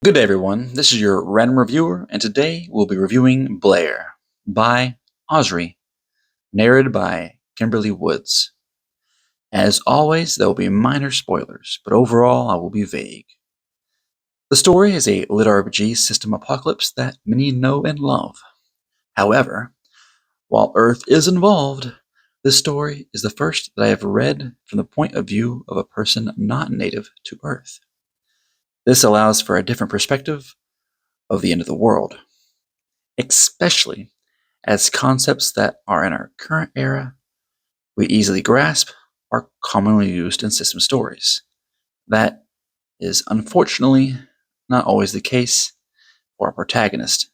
Good day, everyone. This is your random reviewer, and today we'll be reviewing Blair by Azrie, narrated by Kimberly Woods. As always, there will be minor spoilers, but overall I will be vague. The story is a lit RPG system apocalypse that many know and love. However, while Earth is involved, this story is the first that I have read from the point of view of a person not native to Earth. This allows for a different perspective of the end of the world, especially as concepts that are in our current era we easily grasp are commonly used in system stories. That is unfortunately not always the case for our protagonist,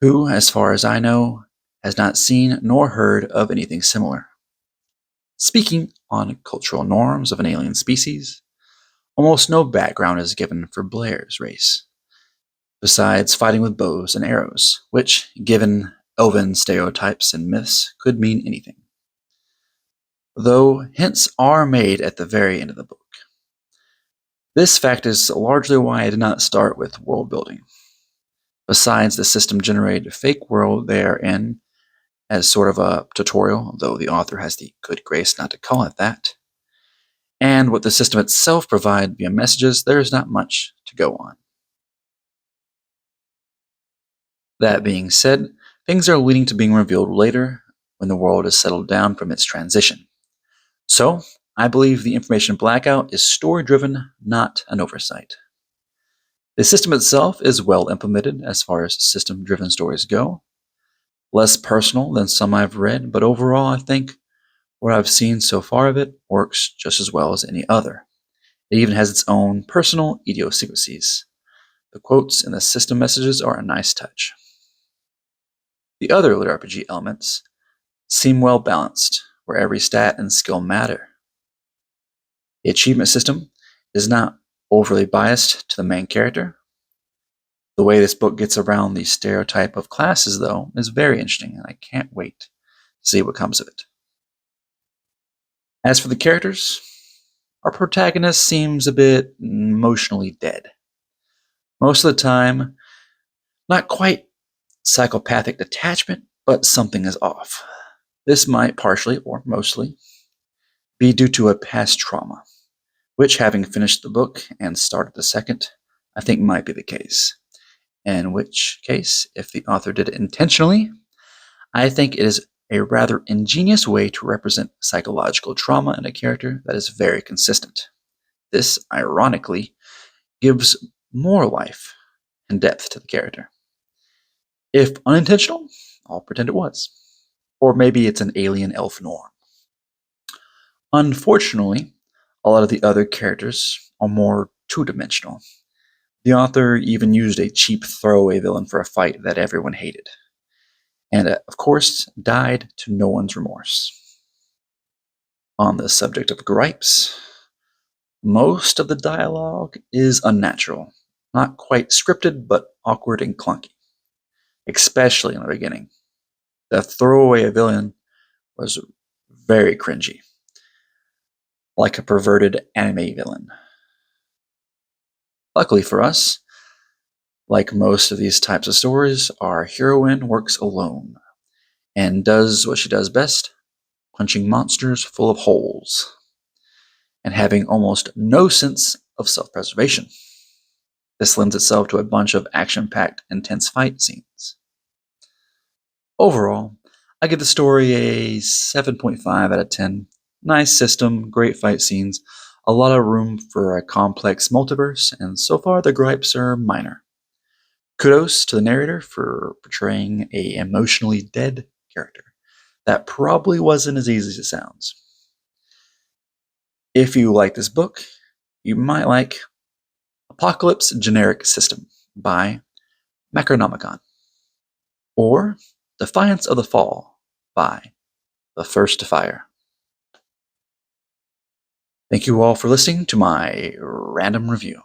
who, as far as I know, has not seen nor heard of anything similar. Speaking on cultural norms of an alien species, almost no background is given for Blair's race, besides fighting with bows and arrows, which, given elven stereotypes and myths, could mean anything, though hints are made at the very end of the book. This fact is largely why I did not start with world building. Besides the system-generated fake world they are in as sort of a tutorial, though the author has the good grace not to call it that, and what the system itself provides via messages, there is not much to go on. That being said, things are leading to being revealed later when the world is settled down from its transition. So, I believe the information blackout is story-driven, not an oversight. The system itself is well implemented as far as system-driven stories go. Less personal than some I've read, but overall I think what I've seen so far of it works just as well as any other. It even has its own personal idiosyncrasies. The quotes in the system messages are a nice touch. The other lit RPG elements seem well balanced, where every stat and skill matter. The achievement system is not overly biased to the main character. The way this book gets around the stereotype of classes, though, is very interesting, and I can't wait to see what comes of it. As for the characters, our protagonist seems a bit emotionally dead. Most of the time, not quite psychopathic detachment, but something is off. This might partially, or mostly, be due to a past trauma, which, having finished the book and started the second, I think might be the case. In which case, if the author did it intentionally, I think it is a rather ingenious way to represent psychological trauma in a character that is very consistent. This, ironically, gives more life and depth to the character. If unintentional, I'll pretend it was. Or maybe it's an alien elf norm. Unfortunately, a lot of the other characters are more two-dimensional. The author even used a cheap throwaway villain for a fight that everyone hated, and of course, died to no one's remorse. On the subject of gripes, most of the dialogue is unnatural, not quite scripted, but awkward and clunky, especially in the beginning. The throwaway villain was very cringy, like a perverted anime villain. Luckily for us, like most of these types of stories, our heroine works alone and does what she does best, punching monsters full of holes and having almost no sense of self-preservation. This lends itself to a bunch of action-packed, intense fight scenes. Overall, I give the story a 7.5 out of 10. Nice system, great fight scenes, a lot of room for a complex multiverse, and so far the gripes are minor. Kudos to the narrator for portraying a emotionally dead character. That probably wasn't as easy as it sounds. If you like this book, you might like Apocalypse Generic System by Macronomicon, or Defiance of the Fall by The First to Fire. Thank you all for listening to my random review.